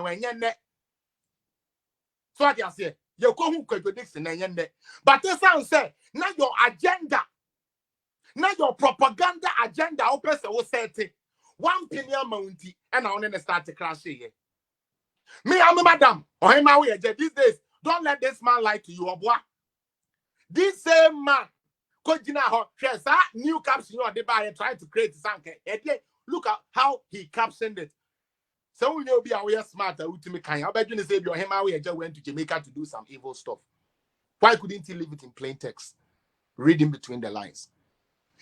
when ye so I can say you go who contradicts in any but this sound say now your agenda, now your propaganda agenda open so set 1 billion mounty and I only start to crash here. Me, I'm a madam, or him away these days. Don't let this man lie to you, or what? This same man, new caption or they buy and try to create something. Look at how he captioned it. So we will be aware smart ultimate kind. I bet you say your him away just went to Jamaica to do some evil stuff. Why couldn't he leave it in plain text? Reading between the lines.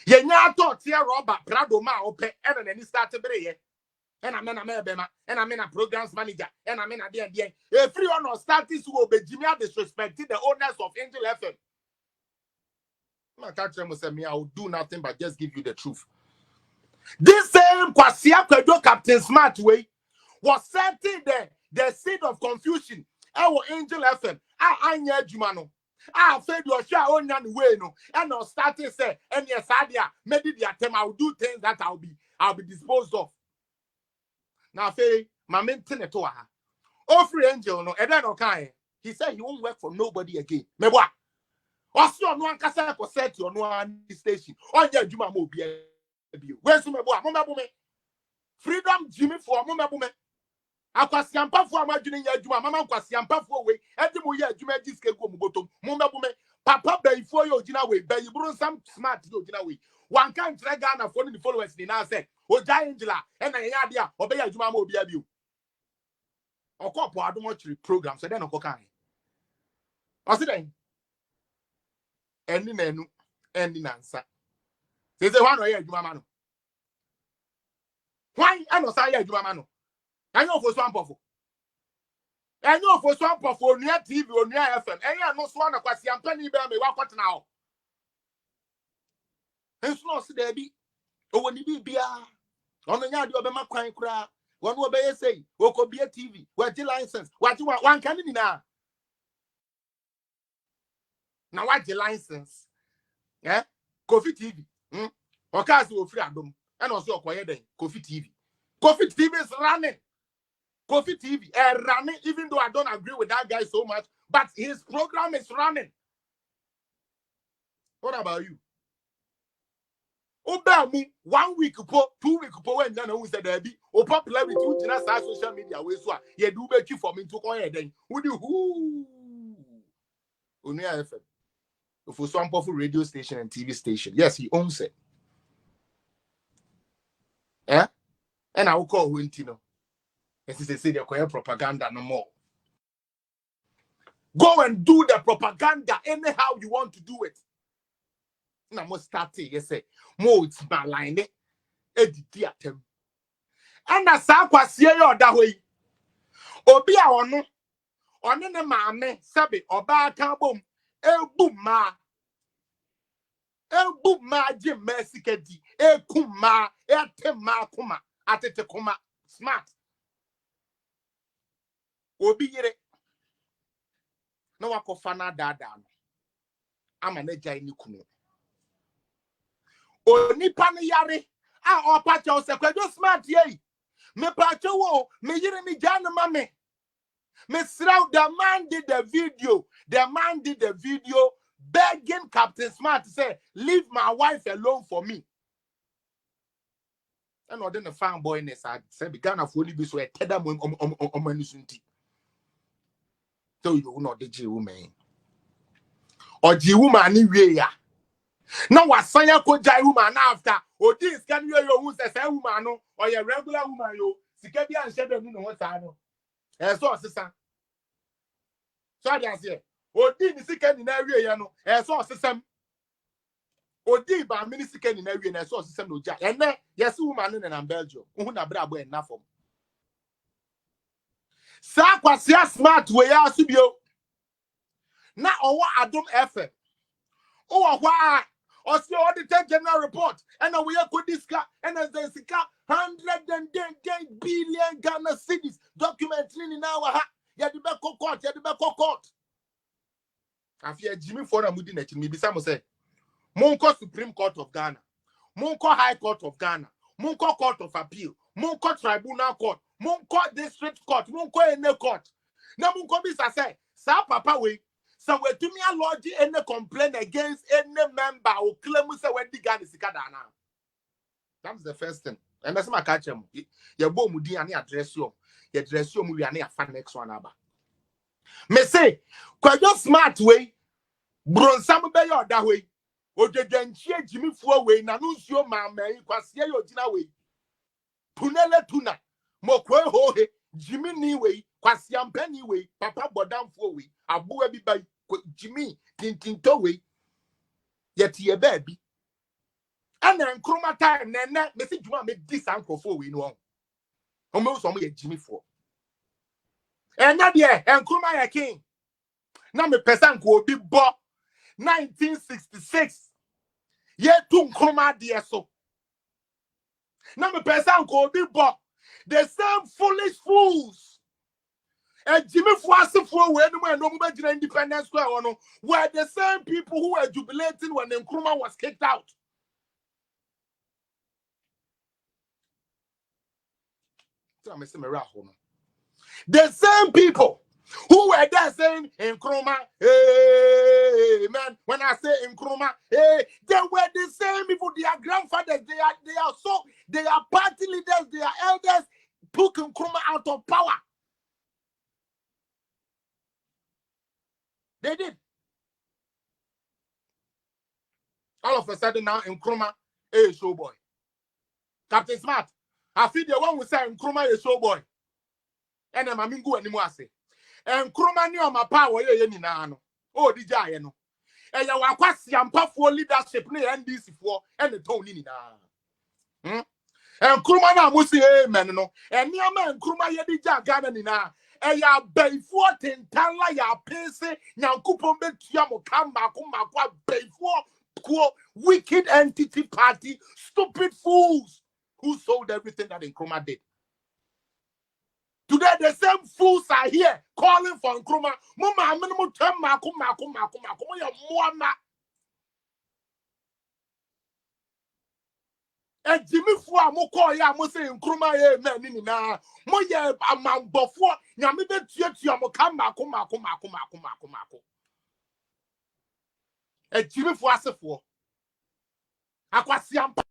Yeah, now thought here Robert Prado ma open and then he started to and I'm in a Bema, and I'm in a programs manager, and I'm in a DND. A free on or status will be Jimmy disrespecting the owners of Angel FM. My catcher must say me, I will do nothing but just give you the truth. This same Kwasia Kwedo Captain Smart way was setting the seed of confusion. Our Angel FM, I near Jumano. I fed your share on way no, and no starting say, and yes, Adia, maybe the attempt I will do things that I'll be disposed of. Now, Faye, my maintenance to her. Oh, free angel, no, and then okay. He said he won't work for nobody again. Me what? Also, no one can say for set your no one station. Oh, yeah, Juma mo be where's me boy? Mama bume. Freedom Jimmy for Mama bume. Akwasiampa for imagine ya Juma. Mama akwasiampa for way. Edi mo ya Juma diske go mugoto. Mama bume. Papa be for you Jina way. Be you bro some smart you Jina way. One can't drag Ghana for the followers in now say. Oja Angela, and I idea, obey a Juma mo be a view. Or couple, I don't want to program, so then I'll cocaine. I said, ending answer. They say, one way, Jumano. Why? I know, say, Jumano. I know for swamp of. I know for swamp of near TV or near FM. And I know swan of Quasiam Penny Bear me what now. It's not there be. Oh, when you be on the yard, you have a crying crowd. One will be a say, Oko be a TV, what the license, what you want, one can now. Now, what the license? Yeah, Coffee TV, or cars will free at them, and also quiet day, Coffee TV. Coffee TV is running. Coffee TV, running, even though I don't agree with that guy so much, but his program is running. What about you? Oba mu 1 week po 2 week po when na who said there be o popular with you na social media we so ye do be chi for me to come here then who the who Onua FM for some powerful radio station and TV station. Yes, he owns it. Yeah, and I will call Wintino. As he say the propaganda no more. Go and do the propaganda anyhow you want to do it. Na mo start yes say mo it's my line edit atem ana sa kwasie ye oda hoyi obi a ono ne maame sabe oba kan bom ebu ma je mesikadi ekuma etema kuma atete kuma smart obi yire no wakofa na dada no ama na jai ni kunu Onipa no yare a opacha osekwajo smart ye me pacho wo me yire ni jana mame me sraw the man did the video begging Captain Smart to say leave my wife alone for me and no den the fan boyness I say be Ghana for only be so teda mo manusunti so you know the G woman or G woman ni we ya. Now what sanya ko jai woman after odi scan you who say woman no or your regular woman yo sika bia nse dem no ho sa no so sisa so I say odi ni sika ni na wie ye no so sisam odi ba mini sika ni na wie na so sisam no ja ene yes woman no na Belgium hu na bra bo na fom sa kwasia smart we ya subio na owo Adom FM owo hwa also auditor general report and we are good this car and as the 110 billion Ghana cedis documenting in our ya the back court afia Jimmy for na mudi na chimi bisa mo say monko Supreme Court of Ghana monko High Court of Ghana monko Court of Appeal monko Tribunal Court Munko district court, munko any court. Na munko bisa say, sa papa we, so we to me a lodge any complaint against any member or claim say when the guy is sikadana. That's the first thing. And that's my catch him. Your bo mudi ani address you. Your dress you mudi ani afa next one aba. Me say, kwa yo smart way, bronsam be yo da way. O de denchie Jimmy fuo way na no nsuo ma man kwase yo gina way. Punele tuna. Mokwe ho he Jimmy ni way, kwase ampani way, papa bodam fuo way. Abu e bi ba Jimmy tintinto way. Yet ye baby. And then Nkrumah time nene me si juma me dis ankrofo we no. O me so me Jimmy for. And na de Nkrumah ya king. Na me person ko obi bo 1966. Ye tu Nkrumah de so. Na me person ko obi bo the same foolish fools. And Jimmy Fuasifo we no mo be Independence Square no were the same people who were jubilating when Nkrumah was kicked out. The same people who were there saying Nkrumah, hey man, when I say Nkrumah, hey, they were the same people, their grandfathers, they are party leaders, their elders took Nkrumah out of power. They did. All of a sudden now Nkrumah is show boy. Captain Smart, I feel the one who say Nkrumah is show boy. And I'm Mingo anymore. And Nkrumah ni on my power ye ni na no. Oh, di jaye no. And ya wakwasi ampa for leadership ni NDC for and the tone ni na. And Nkrumah na musi amen no. And ni ama Nkrumah ye di ja Ghana ni na. And ya beifo tentala ya pese nyankopon betua mo kamba ko makwa beifo wicked entity party, stupid fools who sold everything that Nkrumah did. Today, the same fools are here calling for Nkrumah. Mama, minimum term, mako, ya muama. And Jimmy Fua, moko ya, mo say Nkrumah, ye, man, nini na. Mo ye, amang bofo, nyami be tiyo, mo kam, mako. And Jimmy Fua se fo. Akwa siampa.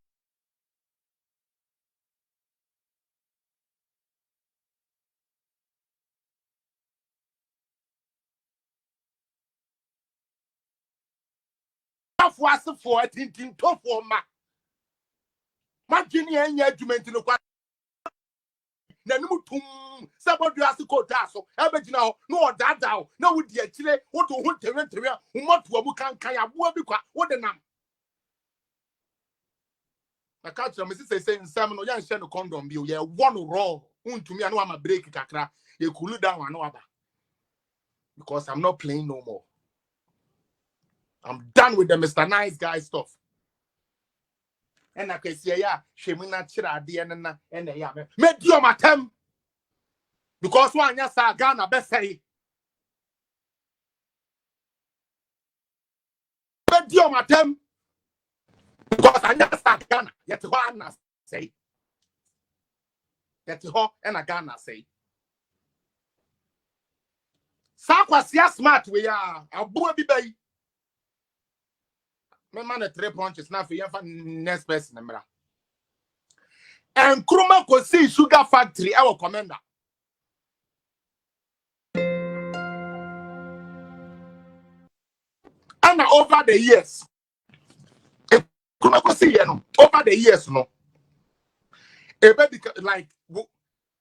For a tintin to for ma. Magini enya argument no kwa. Na numu tum somebody has to go taso. Ebegina no dada na wudi akire wo to ho tewe umoto abu kan abu abi kwa wo de nam. Na catch me say nsam no ya nhye no condom bi o ye one raw untumi anu ama break kakra ye cool down anu aba. Because I'm not playing no more. I'm done with the Mr. Nice Guy stuff. And I can see ya, Shemina Chira, Diana, and the Yame. Make you my tem. Because one yes, I Ghana best say. Make you my tem. Because I just start Ghana, yet one say. Yet ho and a Ghana say. Sakwas ya smart we are. I'll boo a baby. My man 3 punches now for you next person. And Nkrumah could see sugar factory, our commander. And over the years, Nkrumah could see over the years, no. Like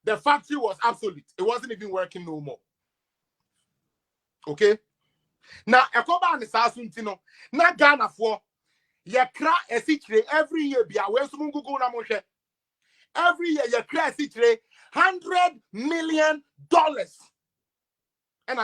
the factory was obsolete. It wasn't even working no more. Okay. Now, Ekoba and Sasuntino, na Ghana for ye cry a city every year. Be aware some Google na every year ye cry a city $100 million. And